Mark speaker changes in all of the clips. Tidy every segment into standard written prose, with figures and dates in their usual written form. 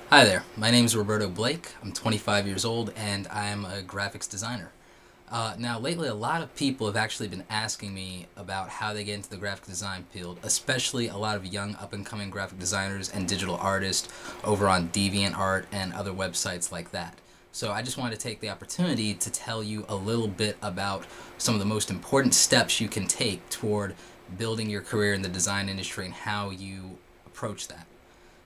Speaker 1: Hi there, my name is Roberto Blake. I'm 25 years old and I'm a graphics designer. Now, lately, a lot of people have actually been asking me about how they get into the graphic design field, especially a lot of young up and coming graphic designers and digital artists over on DeviantArt and other websites like that. So, I just wanted to take the opportunity to tell you a little bit about some of the most important steps you can take toward building your career in the design industry and how you approach that.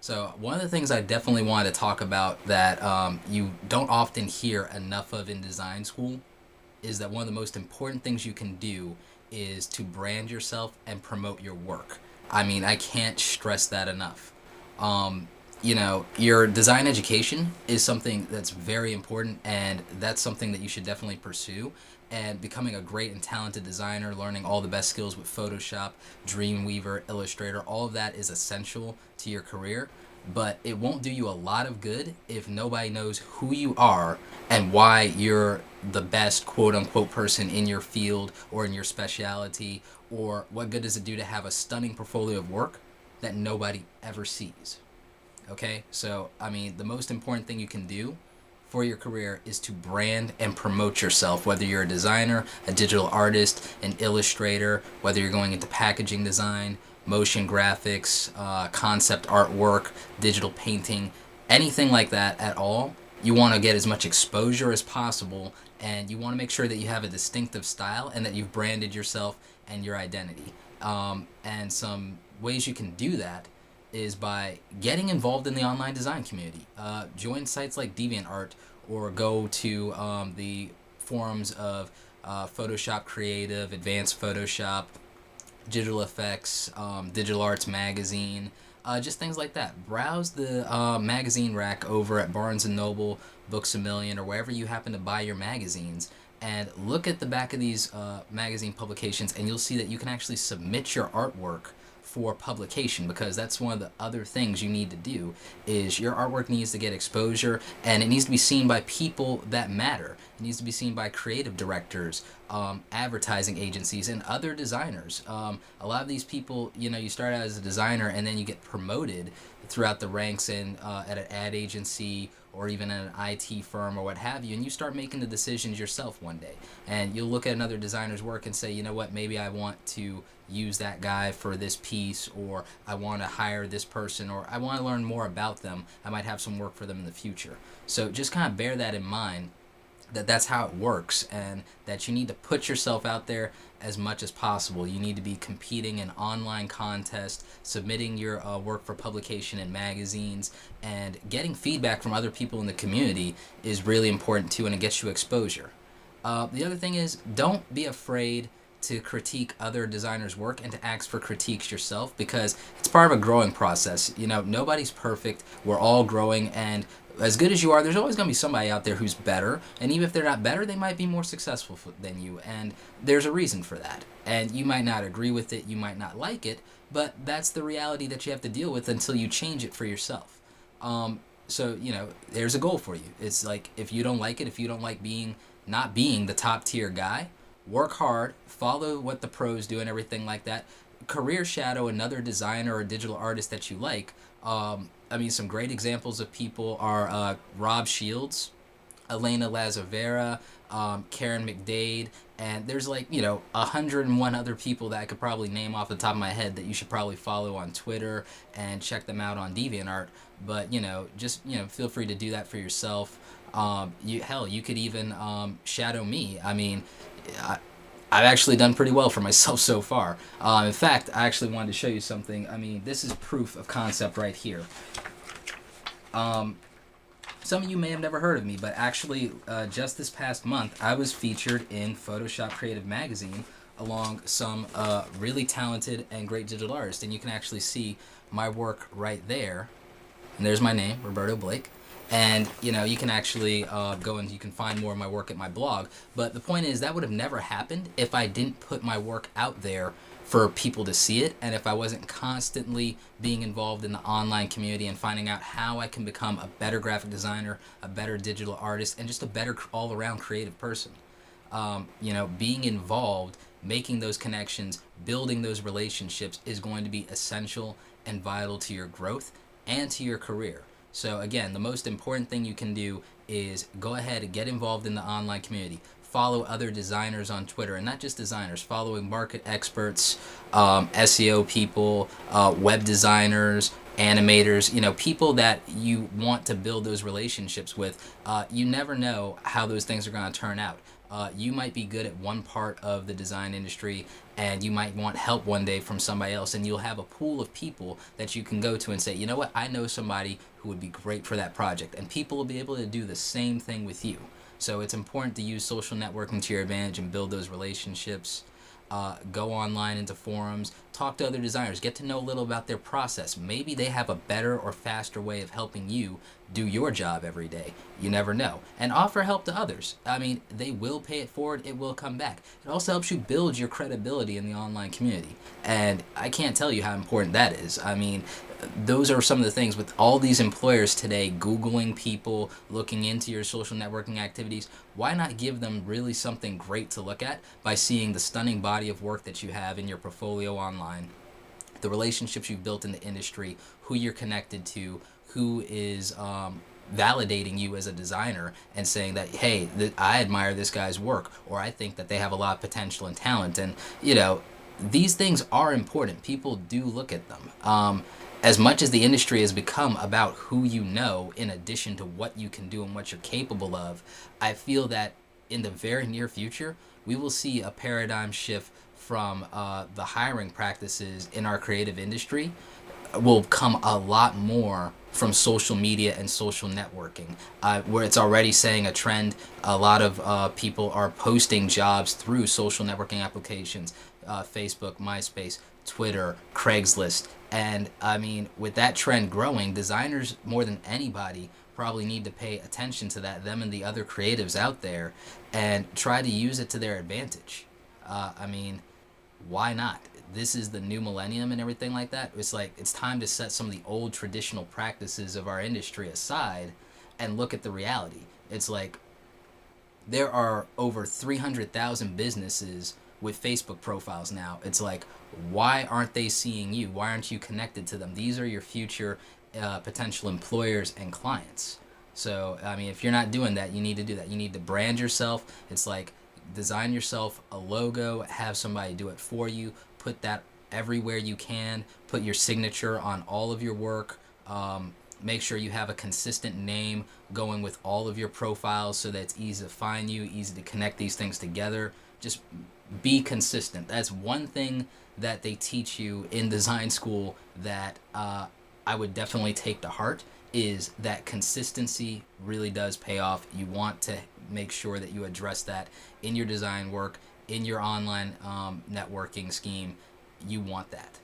Speaker 1: So one of the things I definitely wanted to talk about that you don't often hear enough of in design school is that one of the most important things you can do is to brand yourself and promote your work. I mean, I can't stress that enough. Um, your design education is something that's very important, and that's something that you should definitely pursue. And becoming a great and talented designer, learning all the best skills with Photoshop, Dreamweaver, Illustrator, all of that is essential to your career. But it won't do you a lot of good if nobody knows who you are and why you're the best quote unquote person in your field or in your specialty, or what good does it do to have a stunning portfolio of work that nobody ever sees. Okay, so I mean, the most important thing you can do for your career is to brand and promote yourself, whether you're a designer, a digital artist, an illustrator, whether you're going into packaging design, motion graphics, concept artwork, digital painting, anything like that at all. You want to get as much exposure as possible, and you want to make sure that you have a distinctive style and that you've branded yourself and your identity. And some ways you can do that is by getting involved in the online design community. Join sites like DeviantArt or go to the forums of Photoshop Creative, Advanced Photoshop, Digital Effects, Digital Arts Magazine, just things like that. Browse the magazine rack over at Barnes and Noble, Books a Million, or wherever you happen to buy your magazines, and look at the back of these magazine publications, and you'll see that you can actually submit your artwork for publication, because that's one of the other things you need to do is your artwork needs to get exposure, and it needs to be seen by people that matter. It needs to be seen by creative directors, advertising agencies, and other designers. A lot of these people, you start out as a designer and then you get promoted throughout the ranks in at an ad agency or even at an IT firm or what have you, and you start making the decisions yourself one day. And you'll look at another designer's work and say, you know what, maybe I want to use that guy for this piece, or I want to hire this person, or I want to learn more about them. I might have some work for them in the future. So just kind of bear that in mind, that that's how it works, and that you need to put yourself out there as much as possible. You need to be competing in online contests, submitting your work for publication in magazines, and getting feedback from other people in the community is really important too, and it gets you exposure. The other thing is, don't be afraid to critique other designers' work and to ask for critiques yourself, because it's part of a growing process. Nobody's perfect. We're all growing, and as good as you are, there's always going to be somebody out there who's better. And even if they're not better, they might be more successful than you. And there's a reason for that. And you might not agree with it, you might not like it, but that's the reality that you have to deal with until you change it for yourself. So, there's a goal for you. It's like, if you don't like it, if you don't like not being the top tier guy, work hard, follow what the pros do and everything like that. Career shadow another designer or digital artist that you like. I mean, some great examples of people are Rob Shields, Elena Lazavera, Karen McDade, and there's 101 other people that I could probably name off the top of my head that you should probably follow on Twitter and check them out on DeviantArt. But just feel free to do that for yourself. You could even shadow me. I mean, I've actually done pretty well for myself so far. In fact, I actually wanted to show you something. I mean, this is proof of concept right here. Some of you may have never heard of me, but actually, just this past month, I was featured in Photoshop Creative Magazine along some really talented and great digital artists. And you can actually see my work right there. And there's my name, Roberto Blake. And you can actually go and you can find more of my work at my blog. But the point is, that would have never happened if I didn't put my work out there for people to see it, and if I wasn't constantly being involved in the online community and finding out how I can become a better graphic designer, a better digital artist, and just a better all-around creative person. Being involved, making those connections, building those relationships is going to be essential and vital to your growth and to your career. So again, the most important thing you can do is go ahead and get involved in the online community. Follow other designers on Twitter, and not just designers, following market experts, SEO people, web designers, animators, people that you want to build those relationships with. You never know how those things are going to turn out. You might be good at one part of the design industry, and you might want help one day from somebody else, and you'll have a pool of people that you can go to and say, you know what, I know somebody who would be great for that project, and people will be able to do the same thing with you. So it's important to use social networking to your advantage and build those relationships. Go online into forums, talk to other designers, get to know a little about their process. Maybe they have a better or faster way of helping you do your job every day. You never know. And offer help to others. I mean, they will pay it forward, it will come back. It also helps you build your credibility in the online community. And I can't tell you how important that is. I mean, those are some of the things with all these employers today Googling people, looking into your social networking activities. Why not give them really something great to look at by seeing the stunning body of work that you have in your portfolio online, the relationships you've built in the industry, who you're connected to, who is validating you as a designer and saying that, hey, I admire this guy's work, or I think that they have a lot of potential and talent. And, these things are important. People do look at them. As much as the industry has become about who you know in addition to what you can do and what you're capable of, I feel that in the very near future, we will see a paradigm shift from the hiring practices in our creative industry will come a lot more from social media and social networking, where it's already saying a trend. A lot of people are posting jobs through social networking applications, Facebook, MySpace, Twitter, Craigslist. And I mean, with that trend growing, designers more than anybody probably need to pay attention to that, them and the other creatives out there, and try to use it to their advantage. I mean, why not? This is the new millennium and everything like that. It's like it's time to set some of the old traditional practices of our industry aside and look at the reality. It's like there are over 300,000 businesses with Facebook profiles now. It's like, why aren't they seeing you? Why aren't you connected to them? These are your future potential employers and clients. So, I mean, if you're not doing that, you need to do that. You need to brand yourself. It's like design yourself a logo, have somebody do it for you, put that everywhere you can, put your signature on all of your work. Make sure you have a consistent name going with all of your profiles so that it's easy to find you, easy to connect these things together. Just be consistent. That's one thing that they teach you in design school that I would definitely take to heart, is that consistency really does pay off. You want to make sure that you address that in your design work, in your online networking scheme. You want that.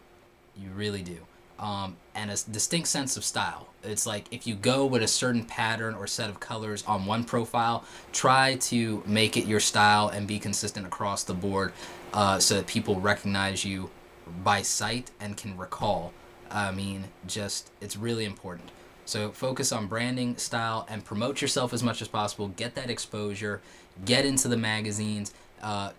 Speaker 1: You really do. And a distinct sense of style. It's like if you go with a certain pattern or set of colors on one profile, try to make it your style and be consistent across the board, so that people recognize you by sight and can recall. I mean, it's really important. So focus on branding, style, and promote yourself as much as possible. Get that exposure. Get into the magazines.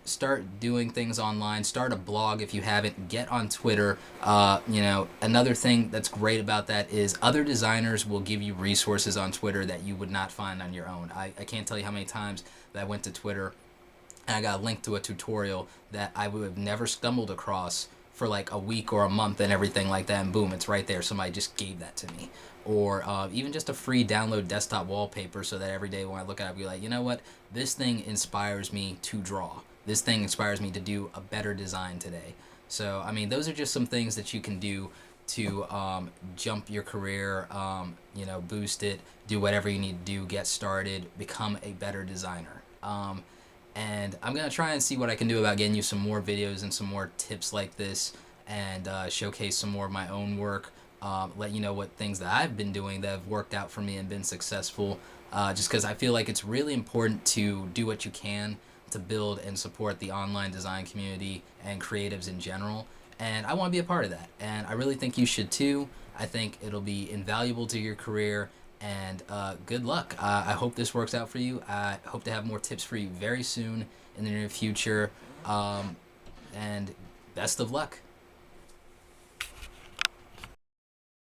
Speaker 1: Start doing things online. Start a blog if you haven't. Get on Twitter. Another thing that's great about that is other designers will give you resources on Twitter that you would not find on your own. I can't tell you how many times that I went to Twitter and I got a link to a tutorial that I would have never stumbled across for like a week or a month and everything like that, and boom, it's right there. Somebody just gave that to me. Or even just a free download desktop wallpaper so that every day when I look at it, I'll be like, you know what? This thing inspires me to draw. This thing inspires me to do a better design today. So, I mean, those are just some things that you can do to jump your career, boost it, do whatever you need to do, get started, become a better designer. And I'm going to try and see what I can do about getting you some more videos and some more tips like this, and showcase some more of my own work. Let you know what things that I've been doing that have worked out for me and been successful, just because I feel like it's really important to do what you can to build and support the online design community and creatives in general. And I want to be a part of that. And I really think you should too. I think it'll be invaluable to your career. And good luck. I hope this works out for you. I hope to have more tips for you very soon in the near future. And best of luck.